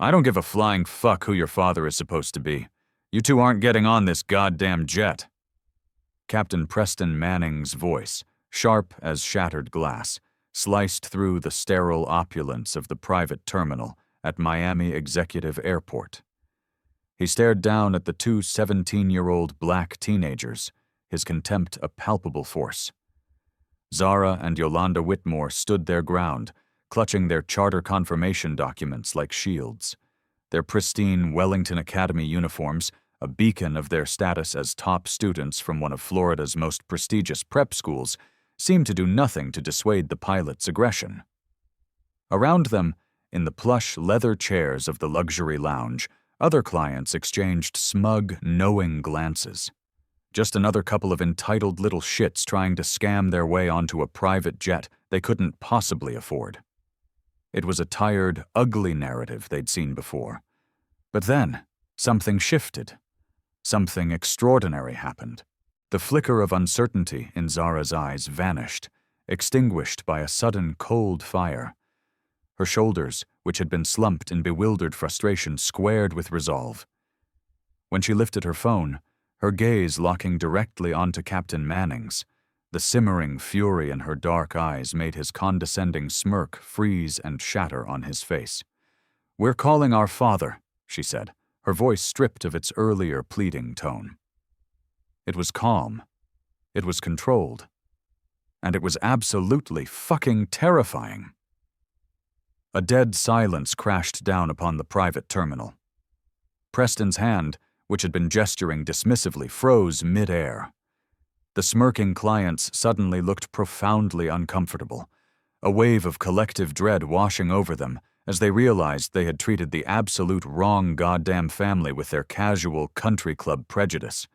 I don't give a flying fuck who your father is supposed to be. You two aren't getting on this goddamn jet. Captain Preston Manning's voice, sharp as shattered glass, sliced through the sterile opulence of the private terminal at Miami Executive Airport. He stared down at the two 17-year-old black teenagers, his contempt a palpable force. Zara and Yolanda Whitmore stood their ground, clutching their charter confirmation documents like shields. Their pristine Wellington Academy uniforms, a beacon of their status as top students from one of Florida's most prestigious prep schools, seemed to do nothing to dissuade the pilot's aggression. Around them, in the plush leather chairs of the luxury lounge, other clients exchanged smug, knowing glances. Just another couple of entitled little shits trying to scam their way onto a private jet they couldn't possibly afford. It was a tired, ugly narrative they'd seen before. But then, something shifted. Something extraordinary happened. The flicker of uncertainty in Zara's eyes vanished, extinguished by a sudden cold fire. Her shoulders, which had been slumped in bewildered frustration, squared with resolve. When she lifted her phone, her gaze locking directly onto Captain Manning's, the simmering fury in her dark eyes made his condescending smirk freeze and shatter on his face. "We're calling our father," she said, her voice stripped of its earlier pleading tone. It was calm. It was controlled. And it was absolutely fucking terrifying. A dead silence crashed down upon the private terminal. Preston's hand, which had been gesturing dismissively, froze mid-air. The smirking clients suddenly looked profoundly uncomfortable, a wave of collective dread washing over them as they realized they had treated the absolute wrong goddamn family with their casual country club prejudice.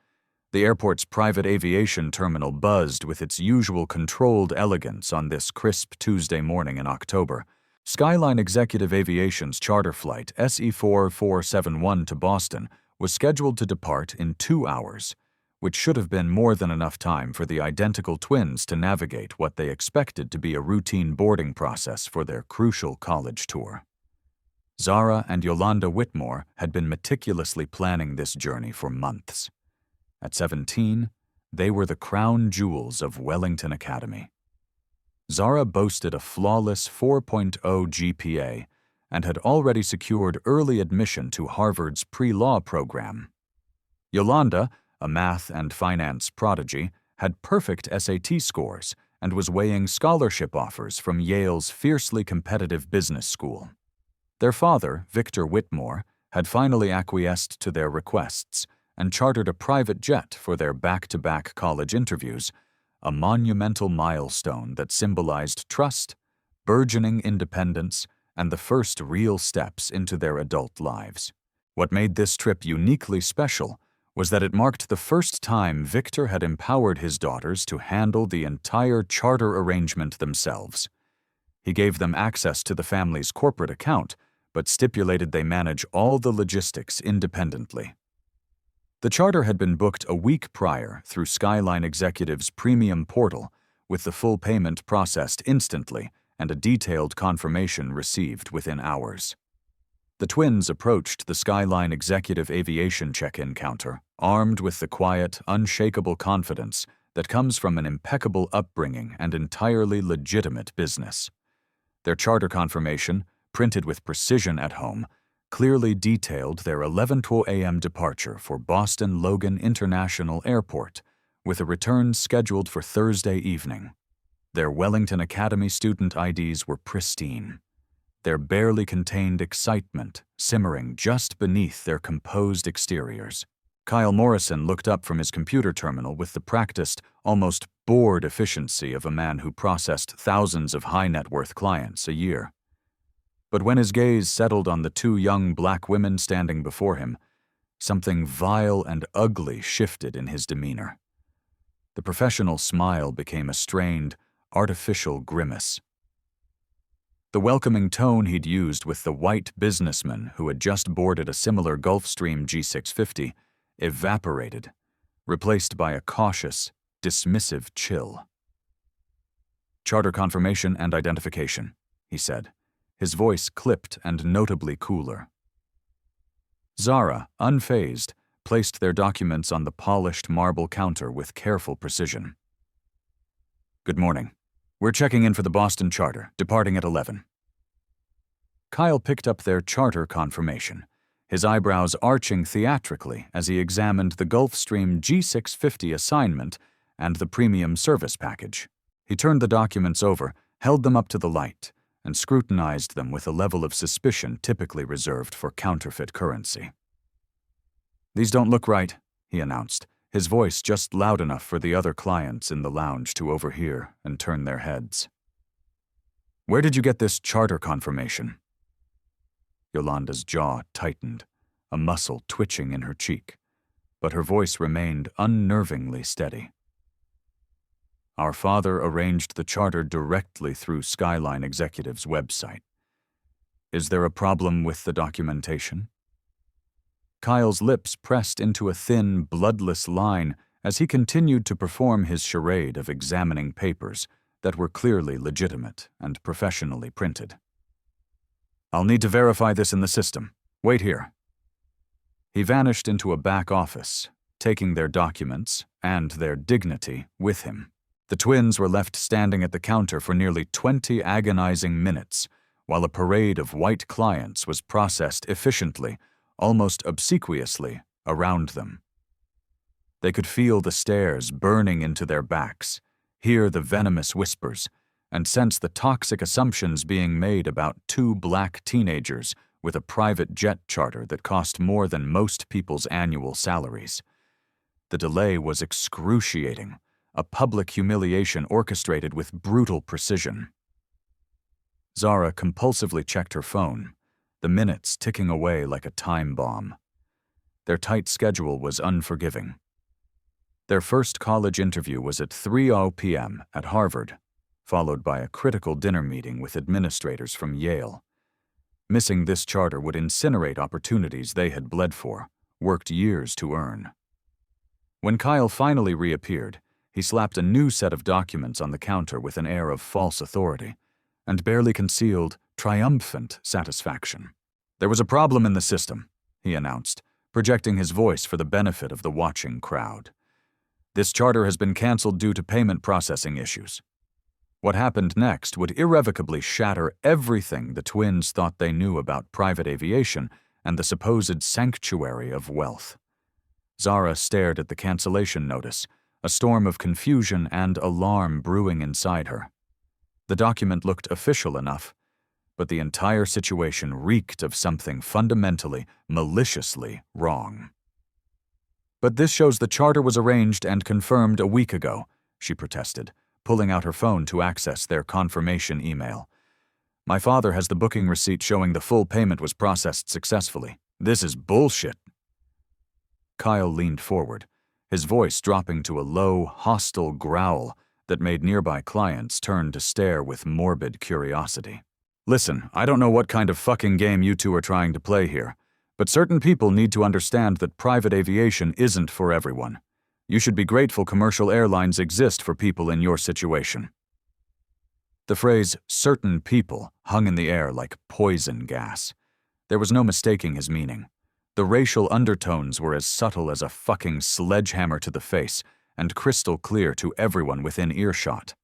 The airport's private aviation terminal buzzed with its usual controlled elegance on this crisp Tuesday morning in October. Skyline Executive Aviation's charter flight SE4471 to Boston was scheduled to depart in 2 hours, which should have been more than enough time for the identical twins to navigate what they expected to be a routine boarding process for their crucial college tour. Zara and Yolanda Whitmore had been meticulously planning this journey for months. At 17, they were the crown jewels of Wellington Academy. Zara boasted a flawless 4.0 GPA and had already secured early admission to Harvard's pre-law program. Yolanda, a math and finance prodigy, had perfect SAT scores and was weighing scholarship offers from Yale's fiercely competitive business school. Their father, Victor Whitmore, had finally acquiesced to their requests and chartered a private jet for their back-to-back college interviews, a monumental milestone that symbolized trust, burgeoning independence, and the first real steps into their adult lives. What made this trip uniquely special was that it marked the first time Victor had empowered his daughters to handle the entire charter arrangement themselves. He gave them access to the family's corporate account, but stipulated they manage all the logistics independently. The charter had been booked a week prior through Skyline Executive's premium portal, with the full payment processed instantly and a detailed confirmation received within hours. The twins approached the Skyline Executive Aviation check-in counter, armed with the quiet, unshakable confidence that comes from an impeccable upbringing and entirely legitimate business. Their charter confirmation, printed with precision at home, clearly detailed their 11:12 a.m. departure for Boston Logan International Airport, with a return scheduled for Thursday evening. Their Wellington Academy student IDs were pristine, their barely contained excitement simmering just beneath their composed exteriors. Kyle Morrison looked up from his computer terminal with the practiced, almost bored efficiency of a man who processed thousands of high-net-worth clients a year. But when his gaze settled on the two young black women standing before him, something vile and ugly shifted in his demeanor. The professional smile became a strained, artificial grimace. The welcoming tone he'd used with the white businessman who had just boarded a similar Gulfstream G650 evaporated, replaced by a cautious, dismissive chill. "Charter confirmation and identification," he said, his voice clipped and notably cooler. Zara, unfazed, placed their documents on the polished marble counter with careful precision. "Good morning. We're checking in for the Boston charter, departing at 11. Kyle picked up their charter confirmation, his eyebrows arching theatrically as he examined the Gulfstream G650 assignment and the premium service package. He turned the documents over, held them up to the light, and scrutinized them with a level of suspicion typically reserved for counterfeit currency. "These don't look right," he announced, his voice just loud enough for the other clients in the lounge to overhear and turn their heads. "Where did you get this charter confirmation?" Yolanda's jaw tightened, a muscle twitching in her cheek, but her voice remained unnervingly steady. "Our father arranged the charter directly through Skyline Executive's website. Is there a problem with the documentation?" Kyle's lips pressed into a thin, bloodless line as he continued to perform his charade of examining papers that were clearly legitimate and professionally printed. "I'll need to verify this in the system. Wait here." He vanished into a back office, taking their documents and their dignity with him. The twins were left standing at the counter for nearly 20 agonizing minutes, while a parade of white clients was processed efficiently, almost obsequiously, around them. They could feel the stares burning into their backs, hear the venomous whispers, and sense the toxic assumptions being made about two black teenagers with a private jet charter that cost more than most people's annual salaries. The delay was excruciating, a public humiliation orchestrated with brutal precision. Zara compulsively checked her phone, the minutes ticking away like a time bomb. Their tight schedule was unforgiving. Their first college interview was at 3:00 p.m. at Harvard, followed by a critical dinner meeting with administrators from Yale. Missing this charter would incinerate opportunities they had bled for, worked years to earn. When Kyle finally reappeared, he slapped a new set of documents on the counter with an air of false authority, and barely concealed triumphant satisfaction. "There was a problem in the system," he announced, projecting his voice for the benefit of the watching crowd. "This charter has been canceled due to payment processing issues." What happened next would irrevocably shatter everything the twins thought they knew about private aviation and the supposed sanctuary of wealth. Zara stared at the cancellation notice, a storm of confusion and alarm brewing inside her. The document looked official enough, but the entire situation reeked of something fundamentally, maliciously wrong. "But this shows the charter was arranged and confirmed a week ago," she protested, pulling out her phone to access their confirmation email. "My father has the booking receipt showing the full payment was processed successfully. This is bullshit." Kyle leaned forward, his voice dropping to a low, hostile growl that made nearby clients turn to stare with morbid curiosity. "Listen, I don't know what kind of fucking game you two are trying to play here, but certain people need to understand that private aviation isn't for everyone. You should be grateful commercial airlines exist for people in your situation." The phrase, "certain people," hung in the air like poison gas. There was no mistaking his meaning. The racial undertones were as subtle as a fucking sledgehammer to the face and crystal clear to everyone within earshot.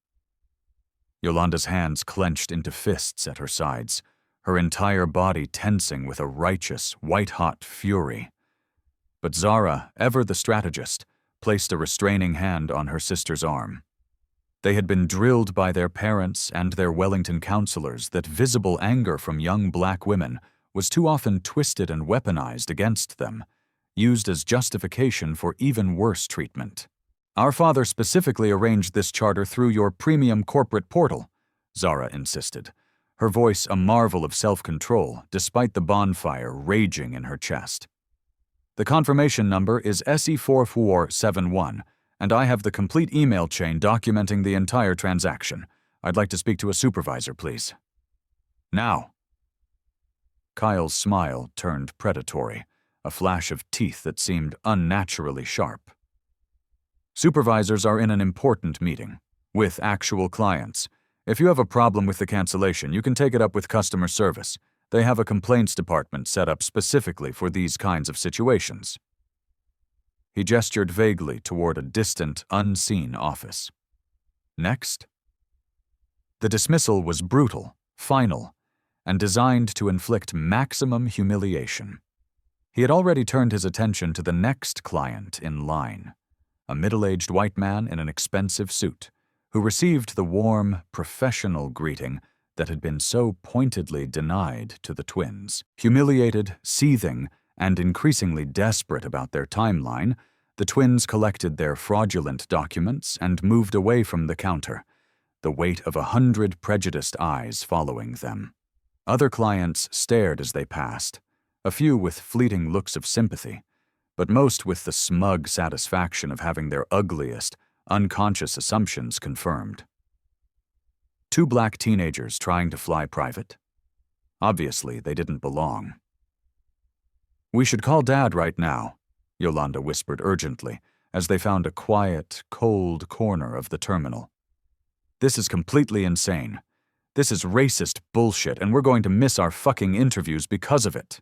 Yolanda's hands clenched into fists at her sides, her entire body tensing with a righteous, white-hot fury. But Zara, ever the strategist, placed a restraining hand on her sister's arm. They had been drilled by their parents and their Wellington counselors that visible anger from young black women was too often twisted and weaponized against them, used as justification for even worse treatment. "Our father specifically arranged this charter through your premium corporate portal," Zara insisted, her voice a marvel of self-control despite the bonfire raging in her chest. "The confirmation number is SE4471, and I have the complete email chain documenting the entire transaction. I'd like to speak to a supervisor, please." "Now." Kyle's smile turned predatory, a flash of teeth that seemed unnaturally sharp. "Supervisors are in an important meeting, with actual clients. If you have a problem with the cancellation, you can take it up with customer service. They have a complaints department set up specifically for these kinds of situations." He gestured vaguely toward a distant, unseen office. "Next?" The dismissal was brutal, final, and designed to inflict maximum humiliation. He had already turned his attention to the next client in line, a middle-aged white man in an expensive suit, who received the warm, professional greeting that had been so pointedly denied to the twins. Humiliated, seething, and increasingly desperate about their timeline, the twins collected their fraudulent documents and moved away from the counter, the weight of 100 prejudiced eyes following them. Other clients stared as they passed, a few with fleeting looks of sympathy, but most with the smug satisfaction of having their ugliest, unconscious assumptions confirmed. Two black teenagers trying to fly private? Obviously, they didn't belong. "We should call Dad right now," Yolanda whispered urgently as they found a quiet, cold corner of the terminal. "This is completely insane. This is racist bullshit, and we're going to miss our fucking interviews because of it."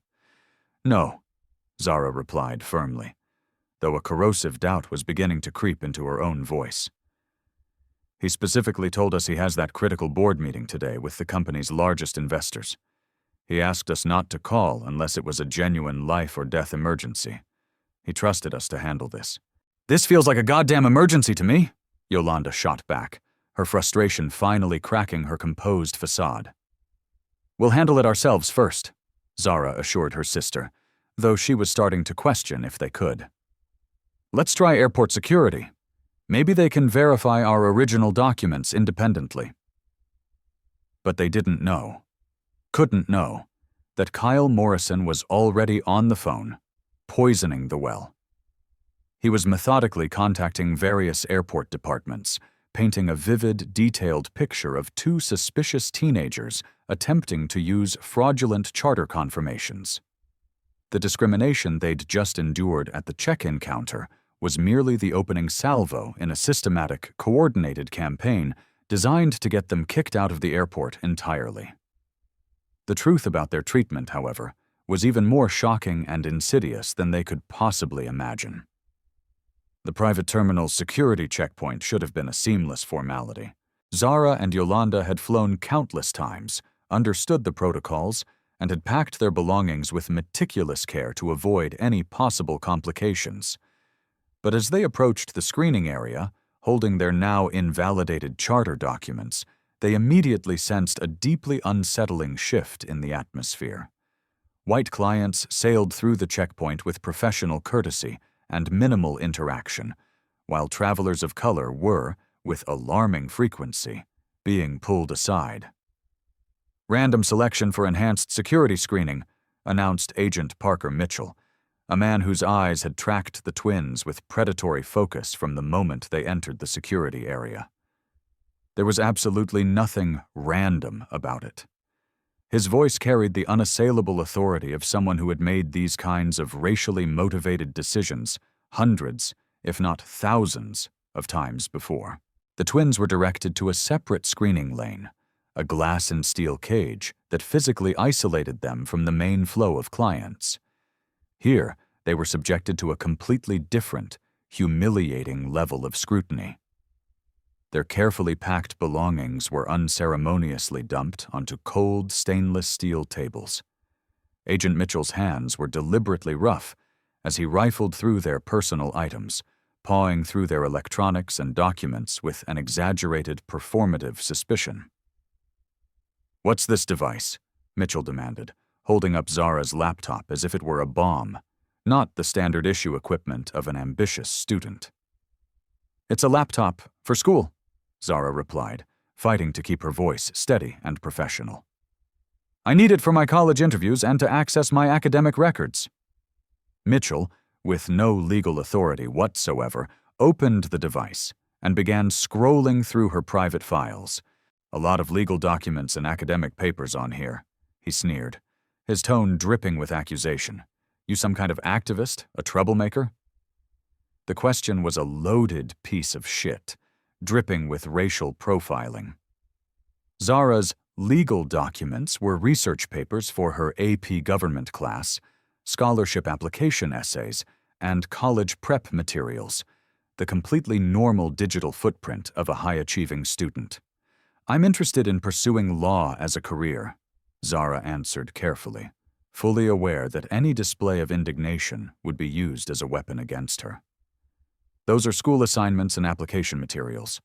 "No," Zara replied firmly, though a corrosive doubt was beginning to creep into her own voice. "He specifically told us he has that critical board meeting today with the company's largest investors. He asked us not to call unless it was a genuine life-or-death emergency. He trusted us to handle this." "This feels like a goddamn emergency to me," Yolanda shot back, her frustration finally cracking her composed facade. "We'll handle it ourselves first," Zara assured her sister, though she was starting to question if they could. "Let's try airport security. Maybe they can verify our original documents independently." But they couldn't know, that Kyle Morrison was already on the phone, poisoning the well. He was methodically contacting various airport departments, painting a vivid, detailed picture of two suspicious teenagers attempting to use fraudulent charter confirmations. The discrimination they'd just endured at the check-in counter was merely the opening salvo in a systematic, coordinated campaign designed to get them kicked out of the airport entirely. The truth about their treatment, however, was even more shocking and insidious than they could possibly imagine. The private terminal's security checkpoint should have been a seamless formality. Zara and Yolanda had flown countless times, understood the protocols, and had packed their belongings with meticulous care to avoid any possible complications. But as they approached the screening area, holding their now invalidated charter documents, they immediately sensed a deeply unsettling shift in the atmosphere. White clients sailed through the checkpoint with professional courtesy and minimal interaction, while travelers of color were, with alarming frequency, being pulled aside. "Random selection for enhanced security screening," announced Agent Parker Mitchell, a man whose eyes had tracked the twins with predatory focus from the moment they entered the security area. There was absolutely nothing random about it. His voice carried the unassailable authority of someone who had made these kinds of racially motivated decisions hundreds, if not thousands, of times before. The twins were directed to a separate screening lane, a glass and steel cage that physically isolated them from the main flow of clients. Here, they were subjected to a completely different, humiliating level of scrutiny. Their carefully packed belongings were unceremoniously dumped onto cold stainless steel tables. Agent Mitchell's hands were deliberately rough as he rifled through their personal items, pawing through their electronics and documents with an exaggerated performative suspicion. "What's this device?" Mitchell demanded, holding up Zara's laptop as if it were a bomb, not the standard issue equipment of an ambitious student. "It's a laptop for school," Zara replied, fighting to keep her voice steady and professional. "I need it for my college interviews and to access my academic records." Mitchell, with no legal authority whatsoever, opened the device and began scrolling through her private files. "A lot of legal documents and academic papers on here," he sneered, his tone dripping with accusation. "You some kind of activist, a troublemaker?" The question was a loaded piece of shit, dripping with racial profiling. Zara's Legal documents were research papers for her AP government class, scholarship application essays, and college prep materials, the completely normal digital footprint of a high-achieving student. "I'm interested in pursuing law as a career," Zara answered carefully, fully aware that any display of indignation would be used as a weapon against her. "Those are school assignments and application materials."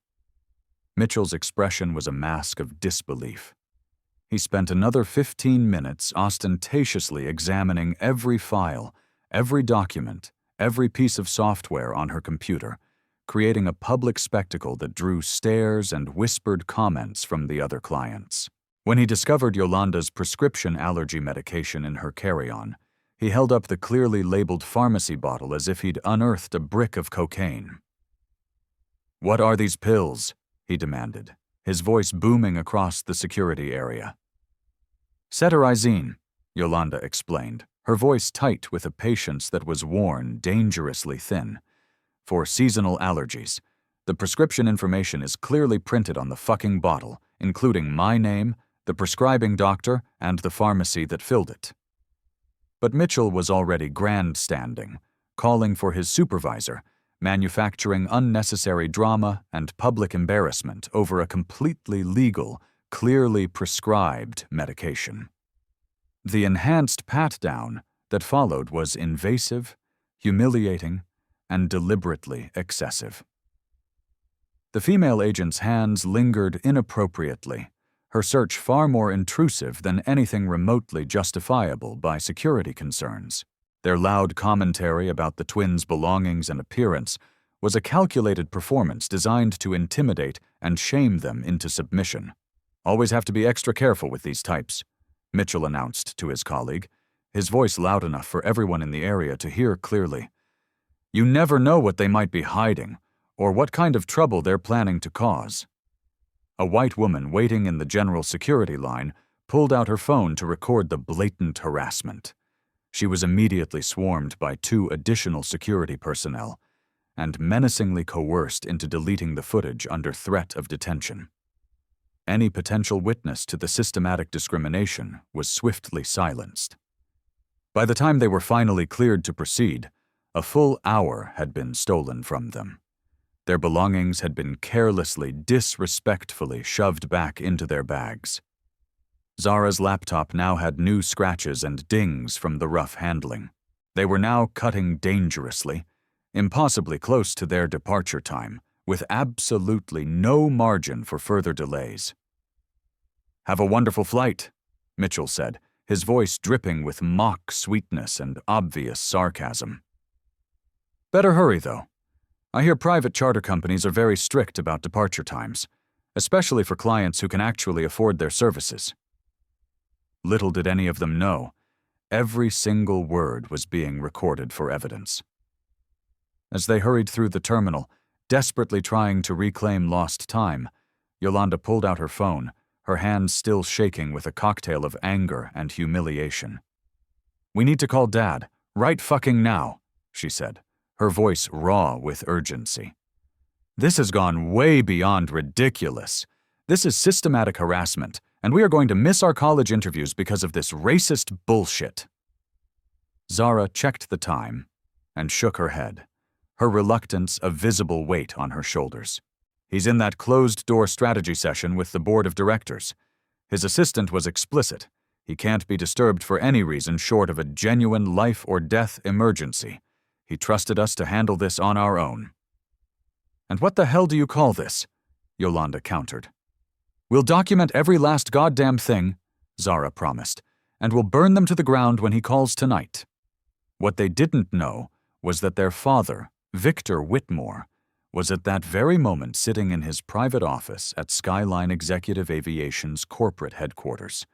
Mitchell's expression was a mask of disbelief. He spent another 15 minutes ostentatiously examining every file, every document, every piece of software on her computer, creating a public spectacle that drew stares and whispered comments from the other clients. When he discovered Yolanda's prescription allergy medication in her carry-on, he held up the clearly labeled pharmacy bottle as if he'd unearthed a brick of cocaine. "What are these pills?" he demanded, his voice booming across the security area. "Cetirizine," Yolanda explained, her voice tight with a patience that was worn dangerously thin. "For seasonal allergies. The prescription information is clearly printed on the fucking bottle, including my name, the prescribing doctor, and the pharmacy that filled it." But Mitchell was already grandstanding, calling for his supervisor, manufacturing unnecessary drama and public embarrassment over a completely legal, clearly prescribed medication. The enhanced pat-down that followed was invasive, humiliating, and deliberately excessive. The female agent's hands lingered inappropriately, her search far more intrusive than anything remotely justifiable by security concerns. Their loud commentary about the twins' belongings and appearance was a calculated performance designed to intimidate and shame them into submission. "Always have to be extra careful with these types," Mitchell announced to his colleague, his voice loud enough for everyone in the area to hear clearly. "You never know what they might be hiding, or what kind of trouble they're planning to cause." A white woman waiting in the general security line pulled out her phone to record the blatant harassment. She was immediately swarmed by 2 additional security personnel and menacingly coerced into deleting the footage under threat of detention. Any potential witness to the systematic discrimination was swiftly silenced. By the time they were finally cleared to proceed, a full hour had been stolen from them. Their belongings had been carelessly, disrespectfully shoved back into their bags. Zara's laptop now had new scratches and dings from the rough handling. They were now cutting dangerously, impossibly close to their departure time, with absolutely no margin for further delays. "Have a wonderful flight," Mitchell said, his voice dripping with mock sweetness and obvious sarcasm. "Better hurry, though. I hear private charter companies are very strict about departure times, especially for clients who can actually afford their services." Little did any of them know, every single word was being recorded for evidence. As they hurried through the terminal, desperately trying to reclaim lost time, Yolanda pulled out her phone, her hands still shaking with a cocktail of anger and humiliation. "We need to call Dad, right fucking now," she said, her voice raw with urgency. "This has gone way beyond ridiculous. This is systematic harassment, and we are going to miss our college interviews because of this racist bullshit." Zara checked the time and shook her head, her reluctance a visible weight on her shoulders. "He's in that closed-door strategy session with the board of directors. His assistant was explicit. He can't be disturbed for any reason short of a genuine life-or-death emergency. He trusted us to handle this on our own." "And what the hell do you call this?" Yolanda countered. "We'll document every last goddamn thing," Zara promised, "and we'll burn them to the ground when he calls tonight." What they didn't know was that their father, Victor Whitmore, was at that very moment sitting in his private office at Skyline Executive Aviation's corporate headquarters.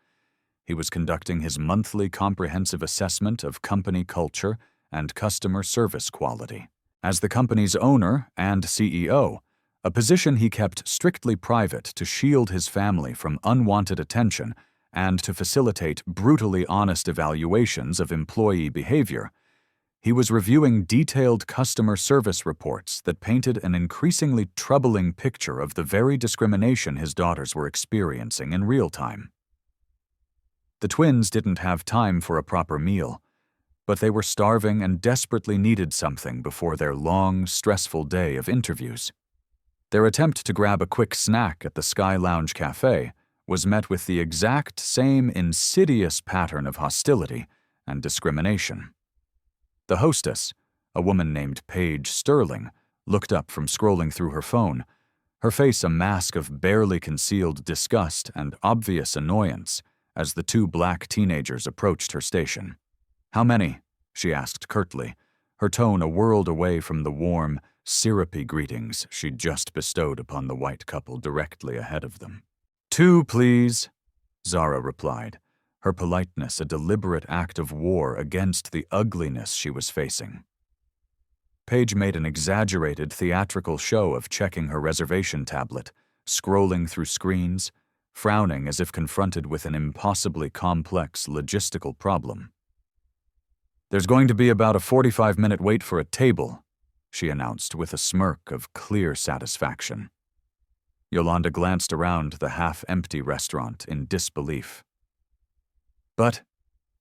He was conducting his monthly comprehensive assessment of company culture and customer service quality. As the company's owner and CEO, a position he kept strictly private to shield his family from unwanted attention and to facilitate brutally honest evaluations of employee behavior, He was reviewing detailed customer service reports that painted an increasingly troubling picture of the very discrimination his daughters were experiencing in real time. The twins didn't have time for a proper meal, but they were starving and desperately needed something before their long, stressful day of interviews. Their attempt to grab a quick snack at the Sky Lounge Cafe was met with the exact same insidious pattern of hostility and discrimination. The hostess, a woman named Paige Sterling, looked up from scrolling through her phone, her face a mask of barely concealed disgust and obvious annoyance as the two black teenagers approached her station. "How many?" she asked curtly, her tone a world away from the warm, syrupy greetings she'd just bestowed upon the white couple directly ahead of them. "2, please," Zara replied, her politeness a deliberate act of war against the ugliness she was facing. Paige made an exaggerated theatrical show of checking her reservation tablet, scrolling through screens, frowning as if confronted with an impossibly complex logistical problem. "There's going to be about a 45-minute wait for a table," she announced with a smirk of clear satisfaction. Yolanda glanced around the half-empty restaurant in disbelief. "But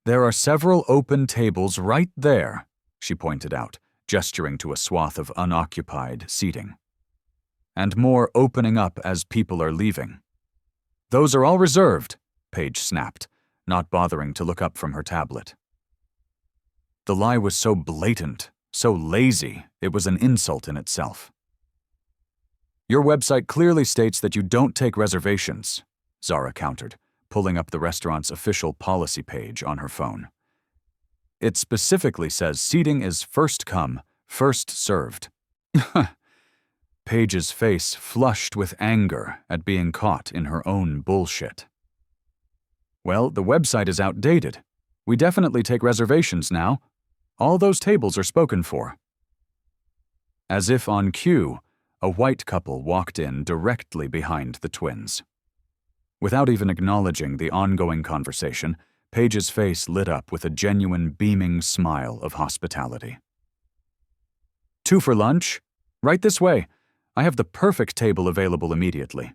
there are several open tables right there," she pointed out, gesturing to a swath of unoccupied seating. "And more opening up as people are leaving." "Those are all reserved," Paige snapped, not bothering to look up from her tablet. The lie was so blatant, so lazy, it was an insult in itself. "Your website clearly states that you don't take reservations," Zara countered, pulling up the restaurant's official policy page on her phone. "It specifically says seating is first come, first served." Paige's face flushed with anger at being caught in her own bullshit. "Well, the website is outdated. We definitely take reservations now. All those tables are spoken for." As if on cue, a white couple walked in directly behind the twins. Without even acknowledging the ongoing conversation, Paige's face lit up with a genuine beaming smile of hospitality. "2 for lunch? Right this way. I have the perfect table available immediately."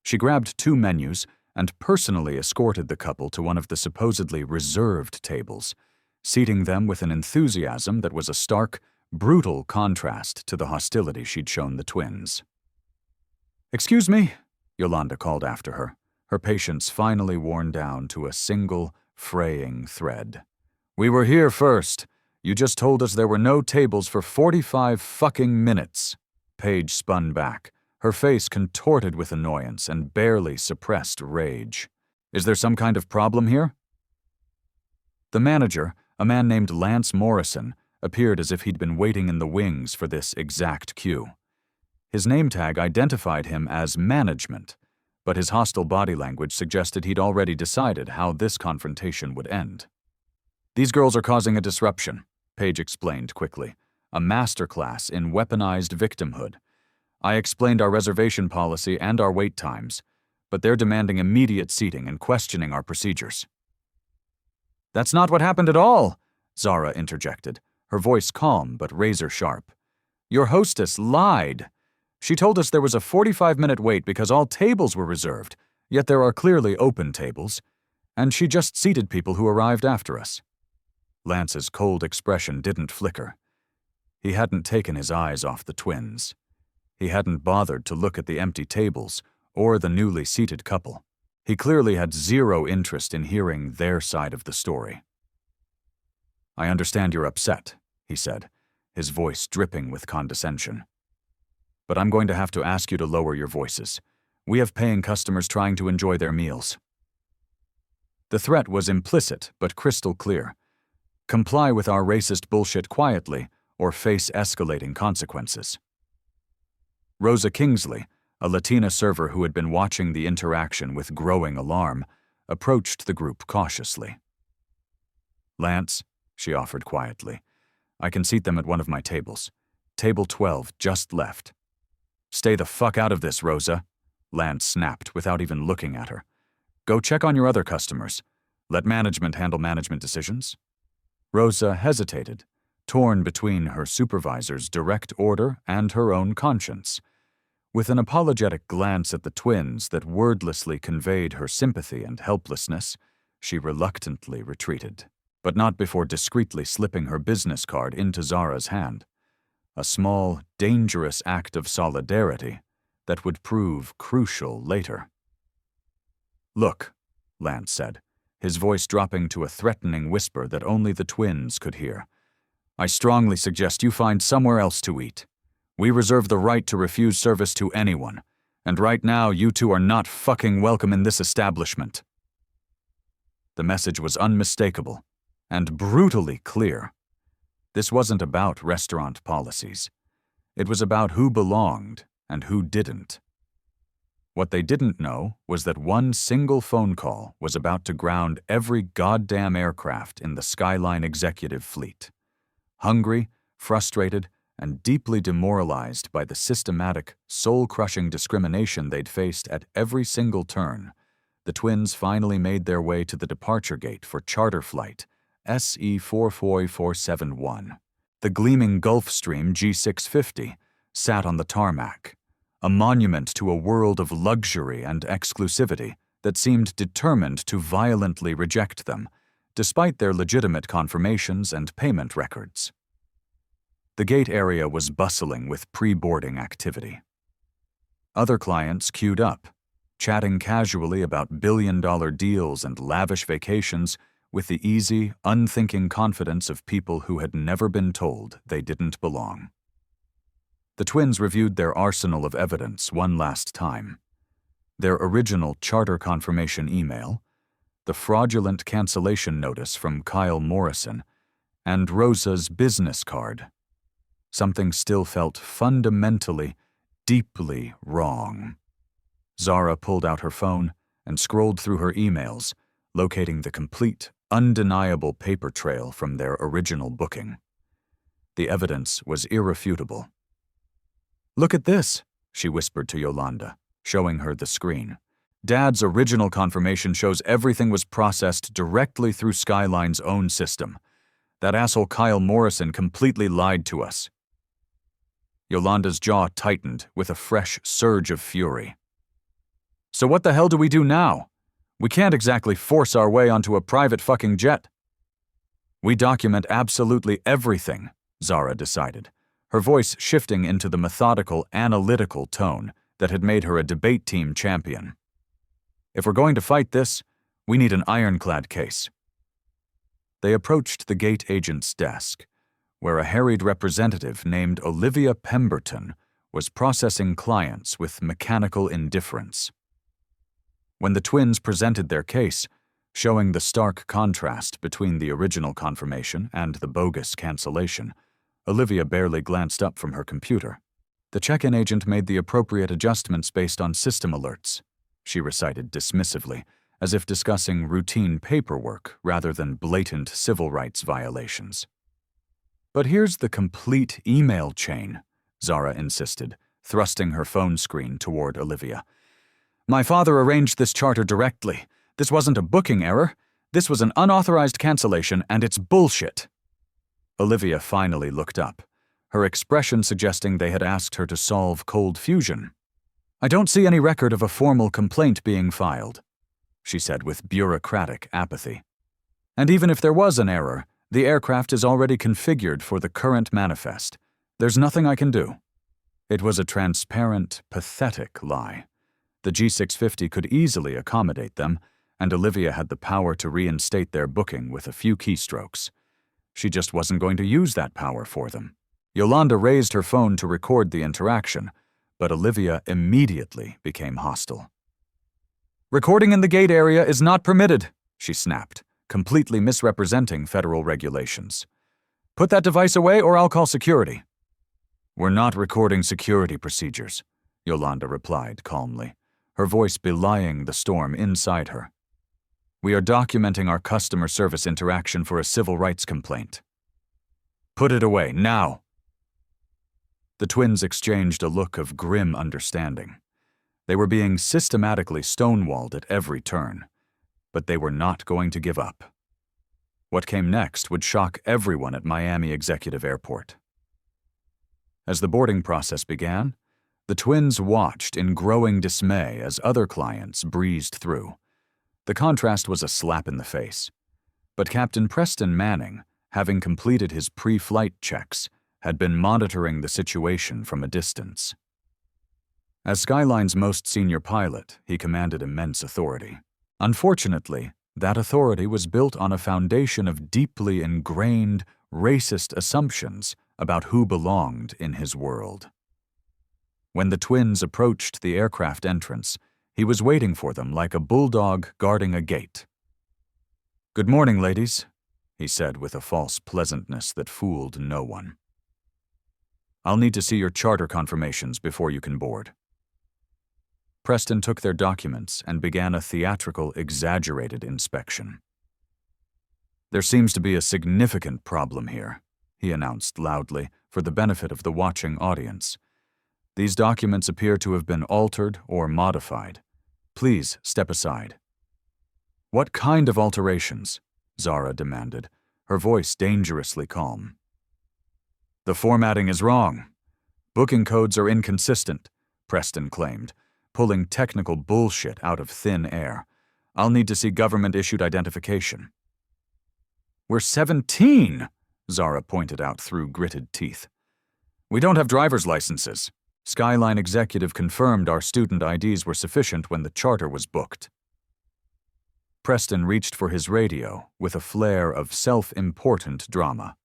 She grabbed 2 menus and personally escorted the couple to one of the supposedly reserved tables, seating them with an enthusiasm that was a stark, brutal contrast to the hostility she'd shown the twins. "Excuse me," Yolanda called after her patience finally worn down to a single, fraying thread. "We were here first. You just told us there were no tables for 45 fucking minutes." Paige spun back, her face contorted with annoyance and barely suppressed rage. "Is there some kind of problem here?" The manager, a man named Lance Morrison, appeared as if he'd been waiting in the wings for this exact cue. His name tag identified him as management, but his hostile body language suggested he'd already decided how this confrontation would end. "These girls are causing a disruption," Paige explained quickly, "a masterclass in weaponized victimhood. I explained our reservation policy and our wait times, but they're demanding immediate seating and questioning our procedures." "That's not what happened at all," Zara interjected, her voice calm but razor-sharp. "Your hostess lied. She told us there was a 45-minute wait because all tables were reserved, yet there are clearly open tables, and she just seated people who arrived after us." Lance's cold expression didn't flicker. He hadn't taken his eyes off the twins. He hadn't bothered to look at the empty tables or the newly seated couple. He clearly had zero interest in hearing their side of the story. "I understand you're upset," he said, his voice dripping with condescension. "But I'm going to have to ask you to lower your voices. We have paying customers trying to enjoy their meals." The threat was implicit but crystal clear. Comply with our racist bullshit quietly, or face escalating consequences. Rosa Kingsley, a Latina server who had been watching the interaction with growing alarm, approached the group cautiously. "Lance," she offered quietly, "I can seat them at one of my tables. Table 12 just left." "Stay the fuck out of this, Rosa," Lance snapped without even looking at her. "Go check on your other customers. Let management handle management decisions." Rosa hesitated, torn between her supervisor's direct order and her own conscience. With an apologetic glance at the twins that wordlessly conveyed her sympathy and helplessness, she reluctantly retreated, but not before discreetly slipping her business card into Zara's hand. A small, dangerous act of solidarity that would prove crucial later. "Look," Lance said, his voice dropping to a threatening whisper that only the twins could hear. "I strongly suggest you find somewhere else to eat. We reserve the right to refuse service to anyone, and right now you two are not fucking welcome in this establishment." The message was unmistakable and brutally clear. This wasn't about restaurant policies. It was about who belonged and who didn't. What they didn't know was that one single phone call was about to ground every goddamn aircraft in the Skyline executive fleet. Hungry, frustrated, and deeply demoralized by the systematic, soul-crushing discrimination they'd faced at every single turn, the twins finally made their way to the departure gate for charter flight SE44471. The gleaming Gulfstream G650 sat on the tarmac, a monument to a world of luxury and exclusivity that seemed determined to violently reject them, despite their legitimate confirmations and payment records. The gate area was bustling with pre-boarding activity. Other clients queued up, chatting casually about billion-dollar deals and lavish vacations with the easy, unthinking confidence of people who had never been told they didn't belong. The twins reviewed their arsenal of evidence one last time. Their original charter confirmation email, the fraudulent cancellation notice from Kyle Morrison, and Rosa's business card. Something still felt fundamentally, deeply wrong. Zara pulled out her phone and scrolled through her emails, locating the complete, undeniable paper trail from their original booking. The evidence was irrefutable. "Look at this," she whispered to Yolanda, showing her the screen. "Dad's original confirmation shows everything was processed directly through Skyline's own system. That asshole Kyle Morrison completely lied to us." Yolanda's jaw tightened with a fresh surge of fury. "So what the hell do we do now? We can't exactly force our way onto a private fucking jet." "We document absolutely everything," Zara decided, her voice shifting into the methodical, analytical tone that had made her a debate team champion. "If we're going to fight this, we need an ironclad case." They approached the gate agent's desk, where a harried representative named Olivia Pemberton was processing clients with mechanical indifference. When the twins presented their case, showing the stark contrast between the original confirmation and the bogus cancellation, Olivia barely glanced up from her computer. "The check-in agent made the appropriate adjustments based on system alerts," she recited dismissively, as if discussing routine paperwork rather than blatant civil rights violations. "But here's the complete email chain," Zara insisted, thrusting her phone screen toward Olivia. "My father arranged this charter directly. This wasn't a booking error. This was an unauthorized cancellation, and it's bullshit." Olivia finally looked up, her expression suggesting they had asked her to solve cold fusion. "I don't see any record of a formal complaint being filed," she said with bureaucratic apathy. "And even if there was an error, the aircraft is already configured for the current manifest. There's nothing I can do." It was a transparent, pathetic lie. The G650 could easily accommodate them, and Olivia had the power to reinstate their booking with a few keystrokes. She just wasn't going to use that power for them. Yolanda raised her phone to record the interaction, but Olivia immediately became hostile. "Recording in the gate area is not permitted," she snapped, completely misrepresenting federal regulations. "Put that device away or I'll call security." "We're not recording security procedures," Yolanda replied calmly, her voice belying the storm inside her. "We are documenting our customer service interaction for a civil rights complaint." "Put it away, now!" The twins exchanged a look of grim understanding. They were being systematically stonewalled at every turn, but they were not going to give up. What came next would shock everyone at Miami Executive Airport. As the boarding process began, the twins watched in growing dismay as other clients breezed through. The contrast was a slap in the face. But Captain Preston Manning, having completed his pre-flight checks, had been monitoring the situation from a distance. As Skyline's most senior pilot, he commanded immense authority. Unfortunately, that authority was built on a foundation of deeply ingrained, racist assumptions about who belonged in his world. When the twins approached the aircraft entrance, he was waiting for them like a bulldog guarding a gate. "Good morning, ladies," he said with a false pleasantness that fooled no one. "I'll need to see your charter confirmations before you can board." Preston took their documents and began a theatrical, exaggerated inspection. "There seems to be a significant problem here," he announced loudly for the benefit of the watching audience. "These documents appear to have been altered or modified. Please step aside." "What kind of alterations?" Zara demanded, her voice dangerously calm. "The formatting is wrong. Booking codes are inconsistent," Preston claimed, pulling technical bullshit out of thin air. "I'll need to see government-issued identification." "We're 17, Zara pointed out through gritted teeth. "We don't have driver's licenses. Skyline executive confirmed our student IDs were sufficient when the charter was booked." Preston reached for his radio with a flair of self-important drama.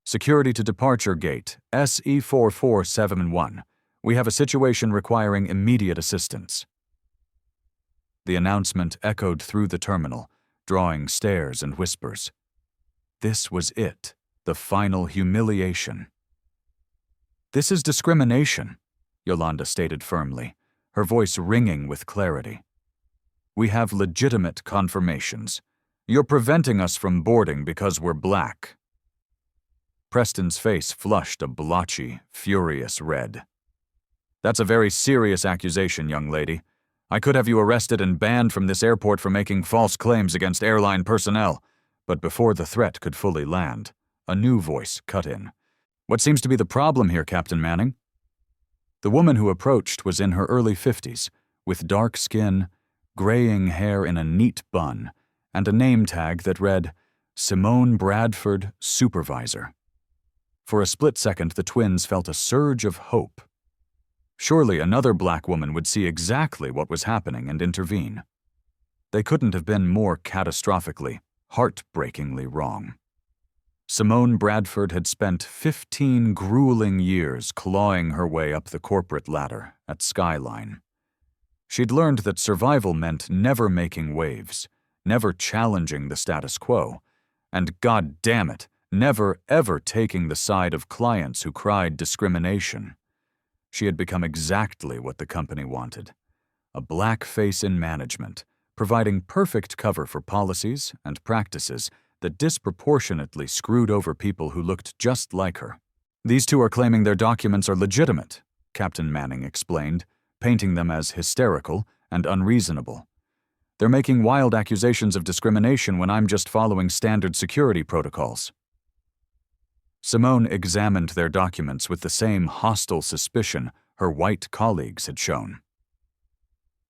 "Security to departure gate, SE4471. We have a situation requiring immediate assistance." The announcement echoed through the terminal, drawing stares and whispers. This was it, the final humiliation. "This is discrimination," Yolanda stated firmly, her voice ringing with clarity. "We have legitimate confirmations. You're preventing us from boarding because we're black." Preston's face flushed a blotchy, furious red. "That's a very serious accusation, young lady. I could have you arrested and banned from this airport for making false claims against airline personnel." But before the threat could fully land, a new voice cut in. "What seems to be the problem here, Captain Manning?" The woman who approached was in her early 50s, with dark skin, graying hair in a neat bun, and a name tag that read, "Simone Bradford, Supervisor." For a split second, the twins felt a surge of hope. Surely another black woman would see exactly what was happening and intervene. They couldn't have been more catastrophically, heartbreakingly wrong. Simone Bradford had spent 15 grueling years clawing her way up the corporate ladder at Skyline. She'd learned that survival meant never making waves, never challenging the status quo, and god damn it, never ever taking the side of clients who cried discrimination. She had become exactly what the company wanted, a black face in management, providing perfect cover for policies and practices that disproportionately screwed over people who looked just like her. "These two are claiming their documents are legitimate," Captain Manning explained, painting them as hysterical and unreasonable. "They're making wild accusations of discrimination when I'm just following standard security protocols." Simone examined their documents with the same hostile suspicion her white colleagues had shown.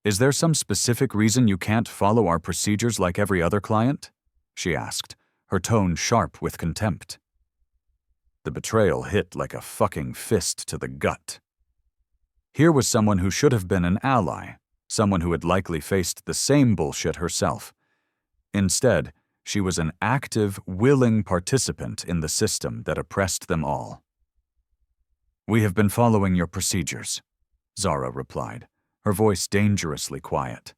"Is there some specific reason you can't follow our procedures like every other client?" she asked, her tone sharp with contempt. The betrayal hit like a fucking fist to the gut. Here was someone who should have been an ally, someone who had likely faced the same bullshit herself. Instead, she was an active, willing participant in the system that oppressed them all. "We have been following your procedures," Zara replied, her voice dangerously quiet.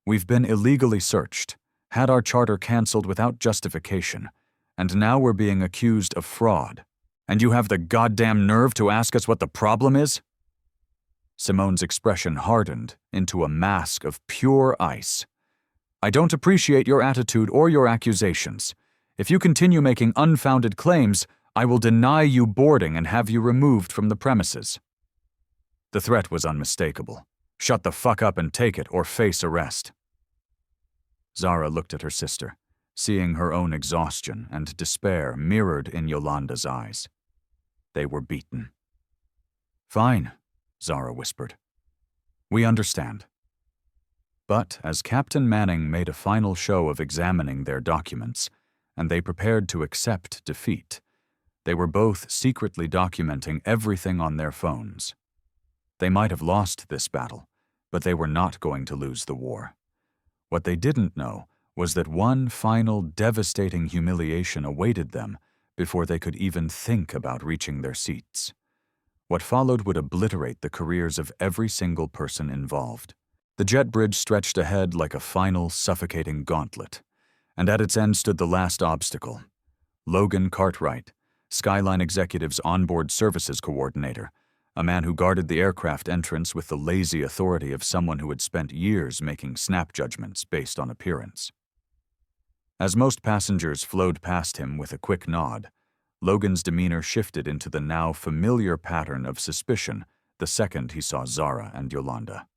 "We've been illegally searched, had our charter canceled without justification, and now we're being accused of fraud. And you have the goddamn nerve to ask us what the problem is?" Simone's expression hardened into a mask of pure ice. "I don't appreciate your attitude or your accusations. If you continue making unfounded claims, I will deny you boarding and have you removed from the premises." The threat was unmistakable. Shut the fuck up and take it or face arrest. Zara looked at her sister, seeing her own exhaustion and despair mirrored in Yolanda's eyes. They were beaten. "Fine," Zara whispered. "We understand." But as Captain Manning made a final show of examining their documents, and they prepared to accept defeat, they were both secretly documenting everything on their phones. They might have lost this battle, but they were not going to lose the war. What they didn't know was that one final devastating humiliation awaited them before they could even think about reaching their seats. What followed would obliterate the careers of every single person involved. The jet bridge stretched ahead like a final, suffocating gauntlet, and at its end stood the last obstacle. Logan Cartwright, Skyline Executive's onboard services coordinator, a man who guarded the aircraft entrance with the lazy authority of someone who had spent years making snap judgments based on appearance. As most passengers flowed past him with a quick nod, Logan's demeanor shifted into the now familiar pattern of suspicion the second he saw Zara and Yolanda.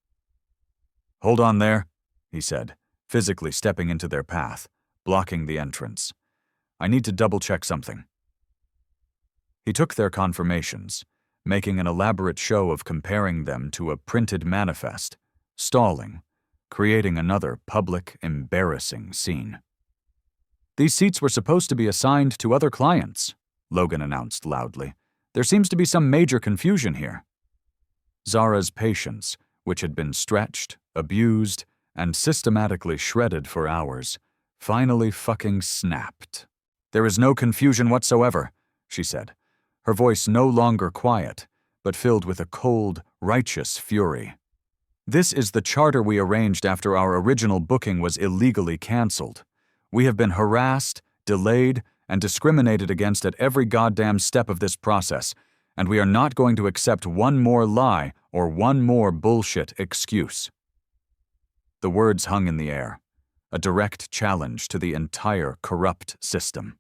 "Hold on there," he said, physically stepping into their path, blocking the entrance. "I need to double-check something." He took their confirmations, making an elaborate show of comparing them to a printed manifest, stalling, creating another public, embarrassing scene. "These seats were supposed to be assigned to other clients," Logan announced loudly. "There seems to be some major confusion here." Zara's patience, which had been stretched, abused, and systematically shredded for hours, finally fucking snapped. "There is no confusion whatsoever," she said, her voice no longer quiet, but filled with a cold, righteous fury. "This is the charter we arranged after our original booking was illegally canceled. We have been harassed, delayed, and discriminated against at every goddamn step of this process, and we are not going to accept one more lie or one more bullshit excuse." The words hung in the air, a direct challenge to the entire corrupt system.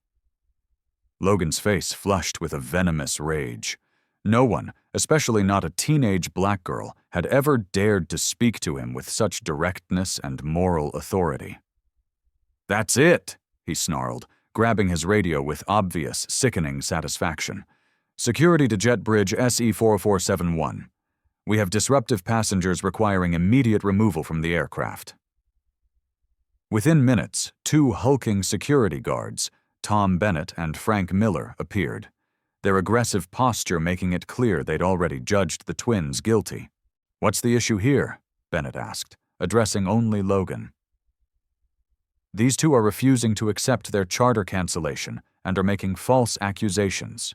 Logan's face flushed with a venomous rage. No one, especially not a teenage black girl, had ever dared to speak to him with such directness and moral authority. "That's it," he snarled, grabbing his radio with obvious, sickening satisfaction. "Security to Jet Bridge SE-40471. We have disruptive passengers requiring immediate removal from the aircraft." Within minutes, two hulking security guards, Tom Bennett and Frank Miller, appeared, their aggressive posture making it clear they'd already judged the twins guilty. "What's the issue here?" Bennett asked, addressing only Logan. "These two are refusing to accept their charter cancellation and are making false accusations,"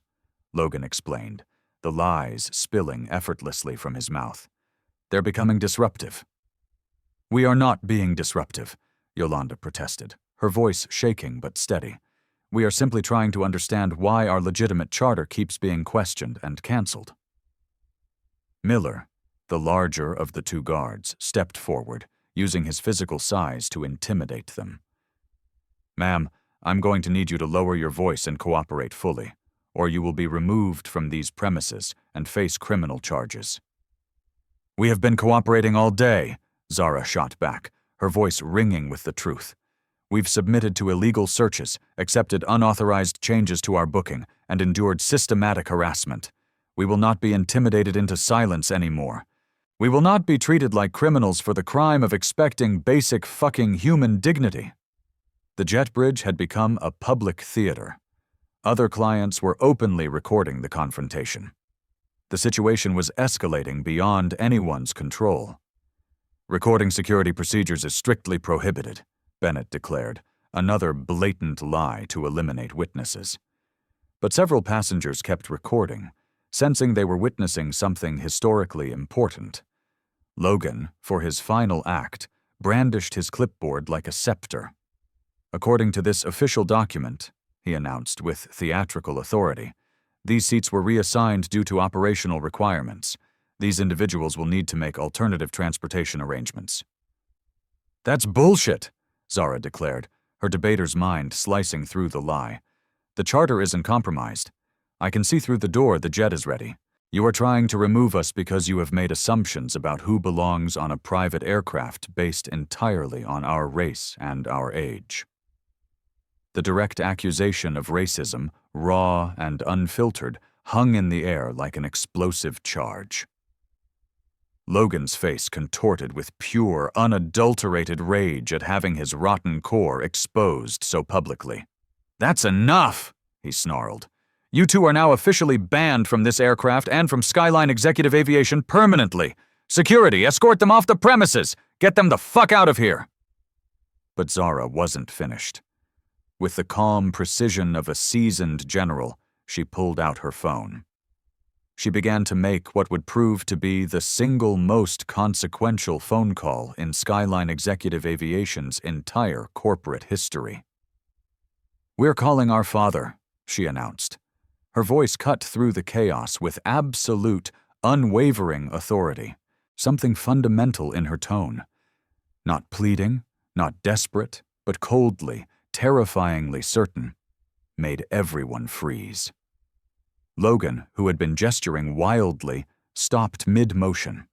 Logan explained, the lies spilling effortlessly from his mouth. "They're becoming disruptive." "We are not being disruptive," Yolanda protested, her voice shaking but steady. "We are simply trying to understand why our legitimate charter keeps being questioned and canceled." Miller, the larger of the two guards, stepped forward, using his physical size to intimidate them. "Ma'am, I'm going to need you to lower your voice and cooperate fully, or you will be removed from these premises and face criminal charges." "We have been cooperating all day," Zara shot back, her voice ringing with the truth. "We've submitted to illegal searches, accepted unauthorized changes to our booking, and endured systematic harassment. We will not be intimidated into silence anymore. We will not be treated like criminals for the crime of expecting basic fucking human dignity." The jet bridge had become a public theater. Other clients were openly recording the confrontation. The situation was escalating beyond anyone's control. "Recording security procedures is strictly prohibited," Bennett declared, another blatant lie to eliminate witnesses. But several passengers kept recording, sensing they were witnessing something historically important. Logan, for his final act, brandished his clipboard like a scepter. "According to this official document," he announced with theatrical authority, "these seats were reassigned due to operational requirements. These individuals will need to make alternative transportation arrangements." "That's bullshit," Zara declared, her debater's mind slicing through the lie. "The charter isn't compromised. I can see through the door the jet is ready. You are trying to remove us because you have made assumptions about who belongs on a private aircraft based entirely on our race and our age." The direct accusation of racism, raw and unfiltered, hung in the air like an explosive charge. Logan's face contorted with pure, unadulterated rage at having his rotten core exposed so publicly. "That's enough!" he snarled. "You two are now officially banned from this aircraft and from Skyline Executive Aviation permanently. Security, escort them off the premises! Get them the fuck out of here!" But Zara wasn't finished. With the calm precision of a seasoned general, she pulled out her phone. She began to make what would prove to be the single most consequential phone call in Skyline Executive Aviation's entire corporate history. "We're calling our father," she announced. Her voice cut through the chaos with absolute, unwavering authority, something fundamental in her tone. Not pleading, not desperate, but coldly, terrifyingly certain, made everyone freeze. Logan, who had been gesturing wildly, stopped mid-motion.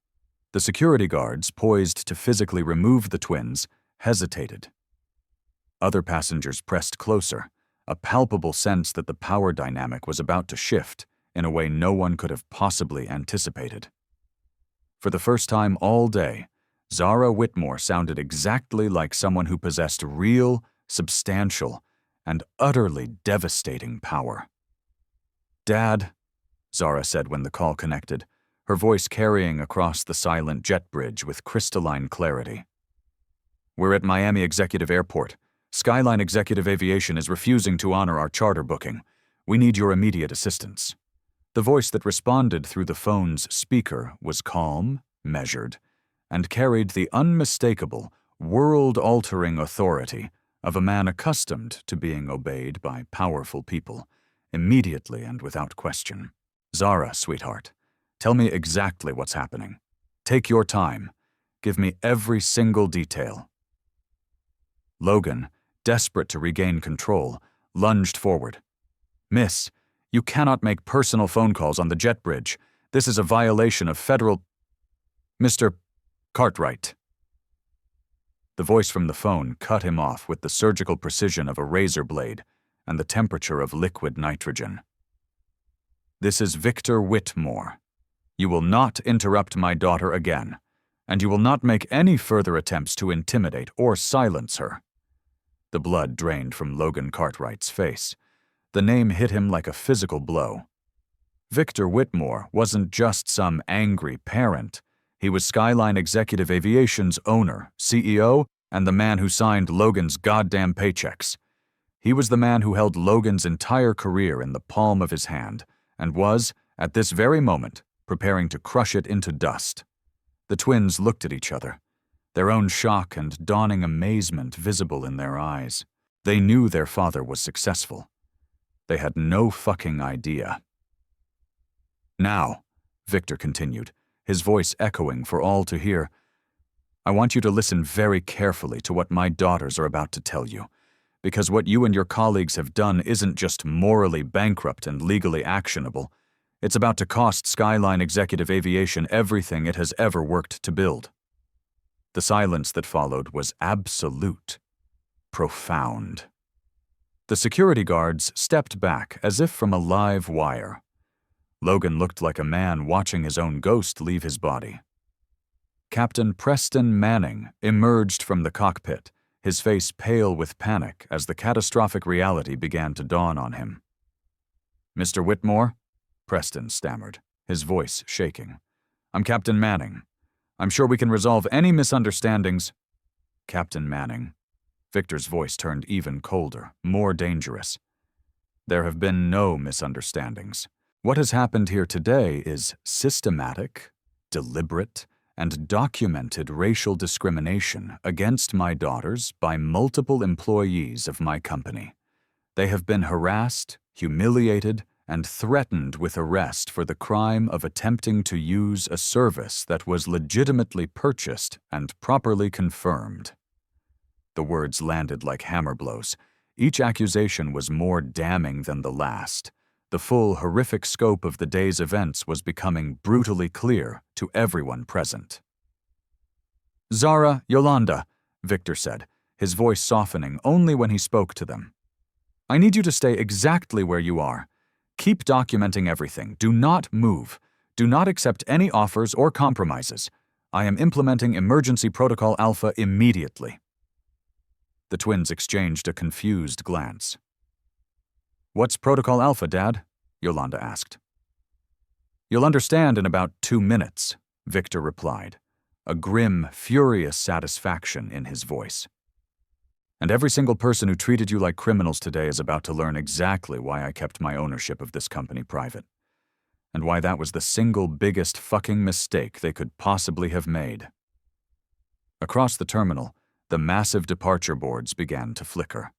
The security guards, poised to physically remove the twins, hesitated. Other passengers pressed closer, a palpable sense that the power dynamic was about to shift in a way no one could have possibly anticipated. For the first time all day, Zara Whitmore sounded exactly like someone who possessed real, substantial, and utterly devastating power. "Dad," Zara said when the call connected, her voice carrying across the silent jet bridge with crystalline clarity. "We're at Miami Executive Airport. Skyline Executive Aviation is refusing to honor our charter booking. We need your immediate assistance." The voice that responded through the phone's speaker was calm, measured, and carried the unmistakable, world-altering authority of a man accustomed to being obeyed by powerful people, immediately and without question. "Zara, sweetheart, tell me exactly what's happening. Take your time. Give me every single detail." Logan, desperate to regain control, lunged forward. "Miss, you cannot make personal phone calls on the jet bridge. This is a violation of federal—" "Mr. Cartwright." The voice from the phone cut him off with the surgical precision of a razor blade and the temperature of liquid nitrogen. "This is Victor Whitmore. You will not interrupt my daughter again, and you will not make any further attempts to intimidate or silence her." The blood drained from Logan Cartwright's face. The name hit him like a physical blow. Victor Whitmore wasn't just some angry parent. He was Skyline Executive Aviation's owner, CEO, and the man who signed Logan's goddamn paychecks. He was the man who held Logan's entire career in the palm of his hand and was, at this very moment, preparing to crush it into dust. The twins looked at each other, their own shock and dawning amazement visible in their eyes. They knew their father was successful. They had no fucking idea. "Now," Victor continued, his voice echoing for all to hear, "I want you to listen very carefully to what my daughters are about to tell you, because what you and your colleagues have done isn't just morally bankrupt and legally actionable. It's about to cost Skyline Executive Aviation everything it has ever worked to build." The silence that followed was absolute, profound. The security guards stepped back as if from a live wire. Logan looked like a man watching his own ghost leave his body. Captain Preston Manning emerged from the cockpit, his face pale with panic as the catastrophic reality began to dawn on him. "Mr. Whitmore?" Preston stammered, his voice shaking. "I'm Captain Manning. I'm sure we can resolve any misunderstandings." "Captain Manning." Victor's voice turned even colder, more dangerous. "There have been no misunderstandings. What has happened here today is systematic, deliberate, and documented racial discrimination against my daughters by multiple employees of my company. They have been harassed, humiliated, and threatened with arrest for the crime of attempting to use a service that was legitimately purchased and properly confirmed." The words landed like hammer blows. Each accusation was more damning than the last. The full, horrific scope of the day's events was becoming brutally clear to everyone present. "Zara, Yolanda," Victor said, his voice softening only when he spoke to them. I need you to stay exactly where you are. Keep documenting everything. Do not move. Do not accept any offers or compromises. I am implementing Emergency Protocol Alpha immediately." The twins exchanged a confused glance. "What's Protocol Alpha, Dad?" Yolanda asked. "You'll understand in about 2 minutes," Victor replied, a grim, furious satisfaction in his voice. "And every single person who treated you like criminals today is about to learn exactly why I kept my ownership of this company private, and why that was the single biggest fucking mistake they could possibly have made." Across the terminal, the massive departure boards began to flicker.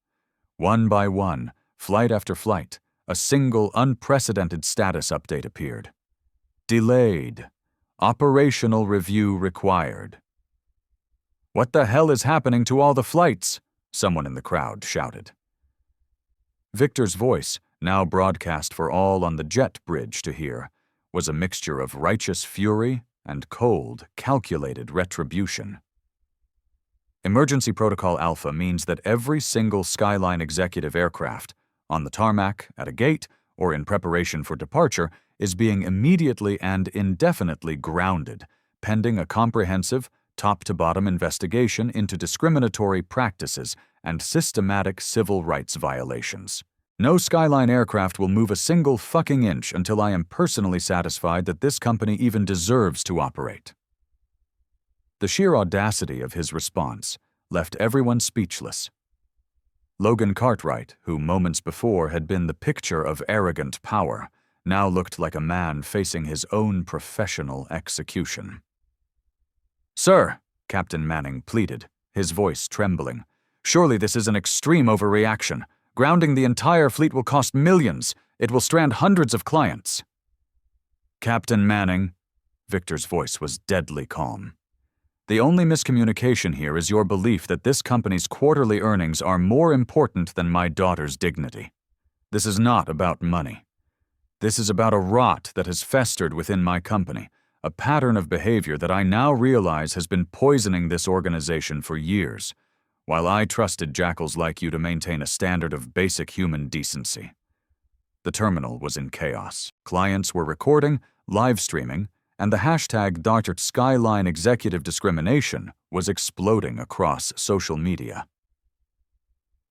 One by one, flight after flight, a single unprecedented status update appeared. "Delayed. Operational review required." "What the hell is happening to all the flights?" someone in the crowd shouted. Victor's voice, now broadcast for all on the jet bridge to hear, was a mixture of righteous fury and cold, calculated retribution. Emergency Protocol Alpha means that every single Skyline executive aircraft, on the tarmac, at a gate, or in preparation for departure, is being immediately and indefinitely grounded, pending a comprehensive, top-to-bottom investigation into discriminatory practices and systematic civil rights violations. No Skyline aircraft will move a single fucking inch until I am personally satisfied that this company even deserves to operate. The sheer audacity of his response left everyone speechless. Logan Cartwright, who moments before had been the picture of arrogant power, now looked like a man facing his own professional execution. "Sir," Captain Manning pleaded, his voice trembling, "surely this is an extreme overreaction. Grounding the entire fleet will cost millions. It will strand hundreds of clients." "Captain Manning," Victor's voice was deadly calm, "the only miscommunication here is your belief that this company's quarterly earnings are more important than my daughter's dignity. This is not about money. This is about a rot that has festered within my company, a pattern of behavior that I now realize has been poisoning this organization for years, while I trusted jackals like you to maintain a standard of basic human decency." The terminal was in chaos. Clients were recording, live streaming, and the hashtag #Skyline Executive Discrimination was exploding across social media.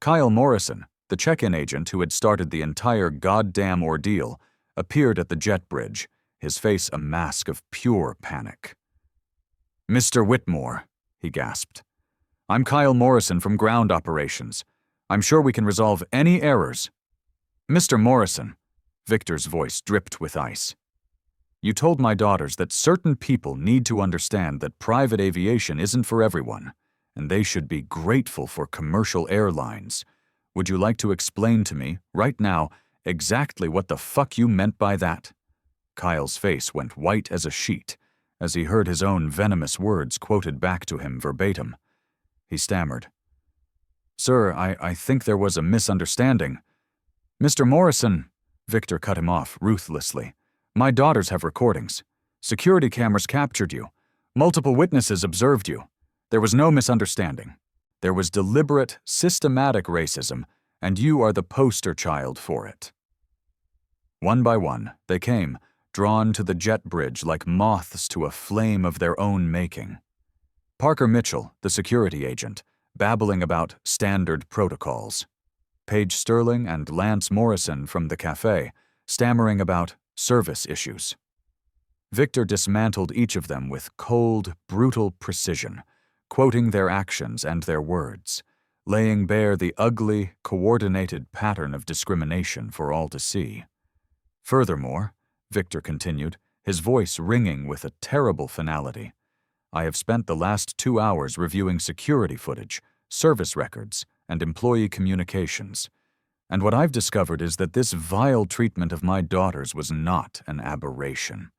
Kyle Morrison, the check-in agent who had started the entire goddamn ordeal, appeared at the jet bridge, his face a mask of pure panic. "Mr. Whitmore," he gasped, "I'm Kyle Morrison from Ground Operations. I'm sure we can resolve any errors." "Mr. Morrison," Victor's voice dripped with ice, "you told my daughters that certain people need to understand that private aviation isn't for everyone, and they should be grateful for commercial airlines. Would you like to explain to me, right now, exactly what the fuck you meant by that?" Kyle's face went white as a sheet as he heard his own venomous words quoted back to him verbatim. He stammered, "Sir, I think there was a misunderstanding." "Mr. Morrison," Victor cut him off ruthlessly, "my daughters have recordings. Security cameras captured you. Multiple witnesses observed you. There was no misunderstanding. There was deliberate, systematic racism, and you are the poster child for it." One by one, they came, drawn to the jet bridge like moths to a flame of their own making. Parker Mitchell, the security agent, babbling about standard protocols. Paige Sterling and Lance Morrison from the cafe, stammering about service issues. Victor dismantled each of them with cold, brutal precision, quoting their actions and their words, laying bare the ugly, coordinated pattern of discrimination for all to see. "Furthermore," Victor continued, his voice ringing with a terrible finality, "I have spent the last 2 hours reviewing security footage, service records, and employee communications. And what I've discovered is that this vile treatment of my daughters was not an aberration.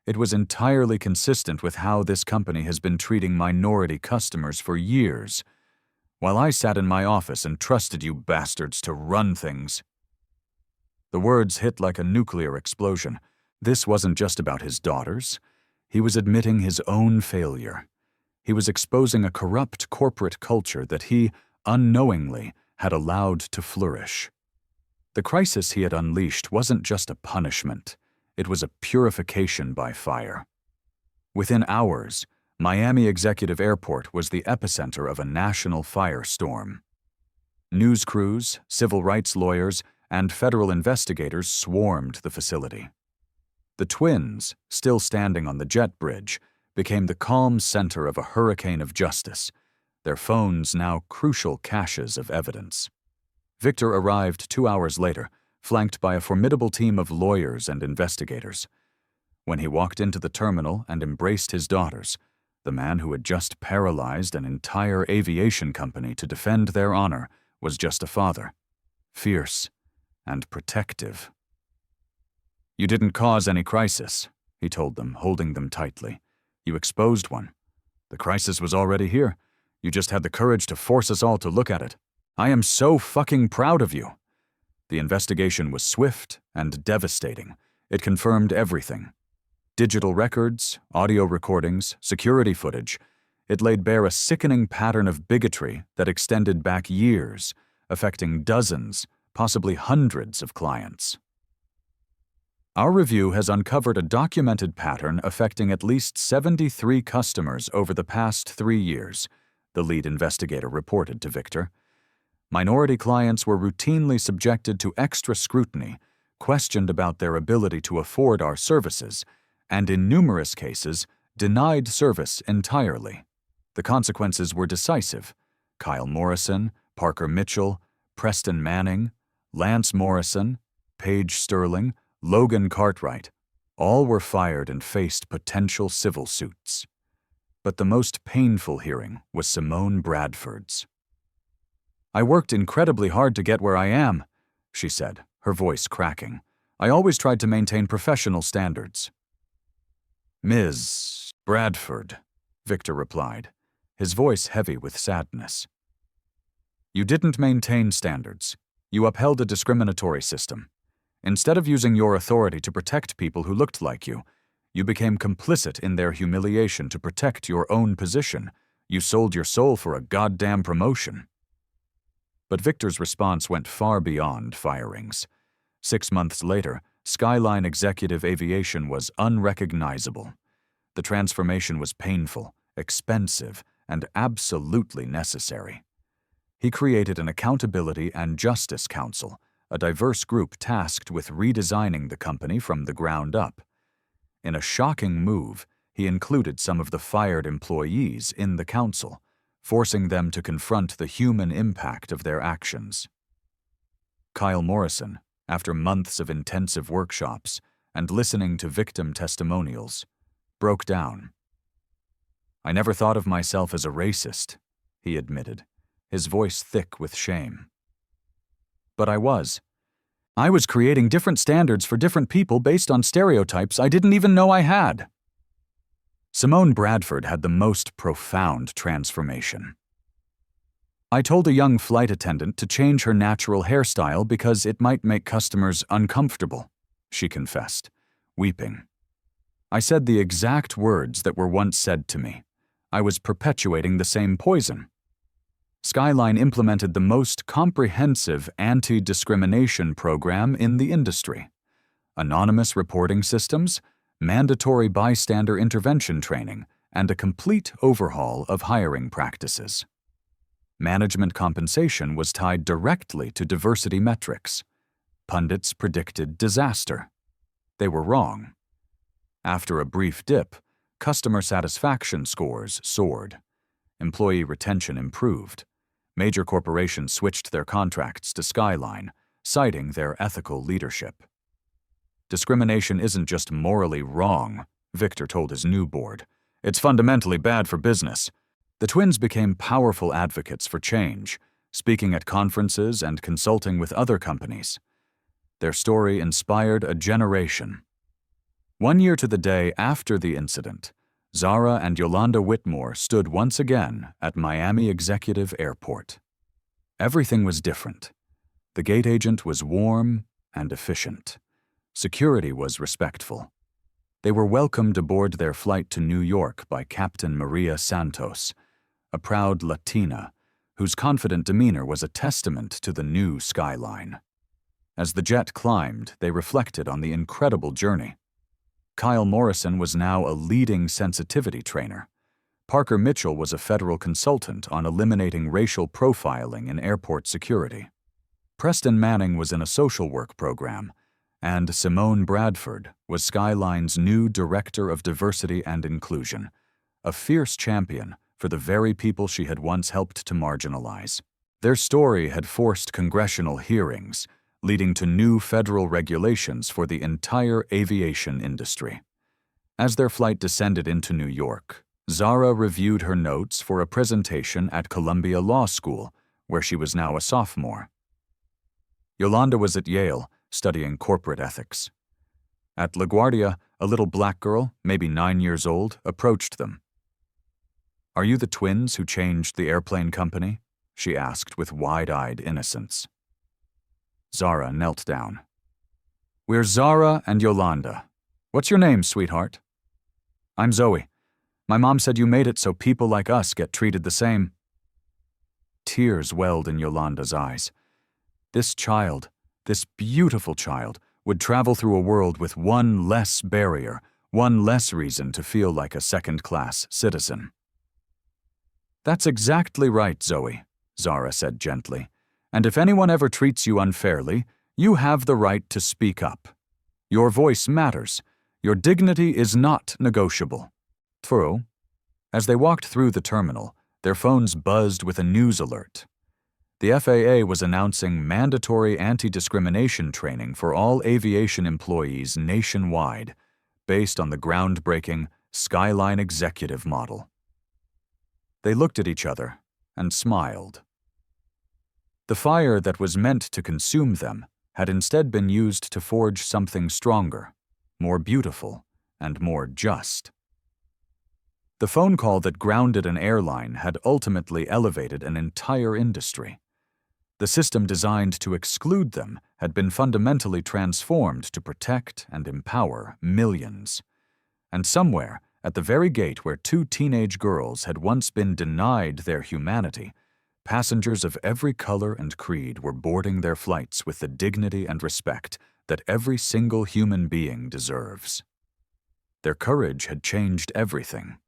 It was entirely consistent with how this company has been treating minority customers for years. While I sat in my office and trusted you bastards to run things." The words hit like a nuclear explosion. This wasn't just about his daughters. He was admitting his own failure. He was exposing a corrupt corporate culture that he, unknowingly, had allowed to flourish. The crisis he had unleashed wasn't just a punishment, it was a purification by fire. Within hours, Miami Executive Airport was the epicenter of a national firestorm. News crews, civil rights lawyers, and federal investigators swarmed the facility. The twins, still standing on the jet bridge, became the calm center of a hurricane of justice, their phones now crucial caches of evidence. Victor arrived 2 hours later, flanked by a formidable team of lawyers and investigators. When he walked into the terminal and embraced his daughters, the man who had just paralyzed an entire aviation company to defend their honor was just a father, fierce and protective. "You didn't cause any crisis," he told them, holding them tightly. "You exposed one. The crisis was already here. You just had the courage to force us all to look at it. I am so fucking proud of you." The investigation was swift and devastating. It confirmed everything. Digital records, audio recordings, security footage. It laid bare a sickening pattern of bigotry that extended back years, affecting dozens, possibly hundreds of clients. Our review has uncovered a documented pattern affecting at least 73 customers over the past 3 years, the lead investigator reported to Victor. Minority clients were routinely subjected to extra scrutiny, questioned about their ability to afford our services, and in numerous cases, denied service entirely. The consequences were decisive. Kyle Morrison, Parker Mitchell, Preston Manning, Lance Morrison, Paige Sterling, Logan Cartwright, all were fired and faced potential civil suits. But the most painful hearing was Simone Bradford's. "I worked incredibly hard to get where I am," she said, her voice cracking. "I always tried to maintain professional standards." "Ms. Bradford," Victor replied, his voice heavy with sadness. "You didn't maintain standards. You upheld a discriminatory system. Instead of using your authority to protect people who looked like you, you became complicit in their humiliation to protect your own position. You sold your soul for a goddamn promotion." But Victor's response went far beyond firings. 6 months later, Skyline Executive Aviation was unrecognizable. The transformation was painful, expensive, and absolutely necessary. He created an Accountability and Justice Council, a diverse group tasked with redesigning the company from the ground up. In a shocking move, he included some of the fired employees in the council, forcing them to confront the human impact of their actions. Kyle Morrison, after months of intensive workshops and listening to victim testimonials, broke down. "I never thought of myself as a racist," he admitted, his voice thick with shame. "But I was. I was creating different standards for different people based on stereotypes I didn't even know I had." Simone Bradford had the most profound transformation. "I told a young flight attendant to change her natural hairstyle because it might make customers uncomfortable," she confessed, weeping. "I said the exact words that were once said to me. I was perpetuating the same poison." Skyline implemented the most comprehensive anti-discrimination program in the industry. Anonymous reporting systems, mandatory bystander intervention training, and a complete overhaul of hiring practices. Management compensation was tied directly to diversity metrics. Pundits predicted disaster. They were wrong. After a brief dip, customer satisfaction scores soared. Employee retention improved. Major corporations switched their contracts to Skyline, citing their ethical leadership. "Discrimination isn't just morally wrong," Victor told his new board. "It's fundamentally bad for business." The twins became powerful advocates for change, speaking at conferences and consulting with other companies. Their story inspired a generation. 1 year to the day after the incident, Zara and Yolanda Whitmore stood once again at Miami Executive Airport. Everything was different. The gate agent was warm and efficient. Security was respectful. They were welcomed aboard their flight to New York by Captain Maria Santos, a proud Latina whose confident demeanor was a testament to the new Skyline. As the jet climbed, they reflected on the incredible journey. Kyle Morrison was now a leading sensitivity trainer. Parker Mitchell was a federal consultant on eliminating racial profiling in airport security. Preston Manning was in a social work program, and Simone Bradford was Skyline's new Director of Diversity and Inclusion, a fierce champion for the very people she had once helped to marginalize. Their story had forced congressional hearings, leading to new federal regulations for the entire aviation industry. As their flight descended into New York, Zara reviewed her notes for a presentation at Columbia Law School, where she was now a sophomore. Yolanda was at Yale, studying corporate ethics. At LaGuardia, a little black girl, maybe 9 years old, approached them. "Are you the twins who changed the airplane company?" she asked with wide-eyed innocence. Zara knelt down. "We're Zara and Yolanda. What's your name, sweetheart?" "I'm Zoe. My mom said you made it so people like us get treated the same." Tears welled in Yolanda's eyes. This child, this beautiful child, would travel through a world with one less barrier, one less reason to feel like a second-class citizen. "That's exactly right, Zoe," Zara said gently. "And if anyone ever treats you unfairly, you have the right to speak up. Your voice matters. Your dignity is not negotiable." True. As they walked through the terminal, their phones buzzed with a news alert. The FAA was announcing mandatory anti-discrimination training for all aviation employees nationwide, based on the groundbreaking Skyline Executive model. They looked at each other and smiled. The fire that was meant to consume them had instead been used to forge something stronger, more beautiful, and more just. The phone call that grounded an airline had ultimately elevated an entire industry. The system designed to exclude them had been fundamentally transformed to protect and empower millions. And somewhere, at the very gate where 2 teenage girls had once been denied their humanity, passengers of every color and creed were boarding their flights with the dignity and respect that every single human being deserves. Their courage had changed everything.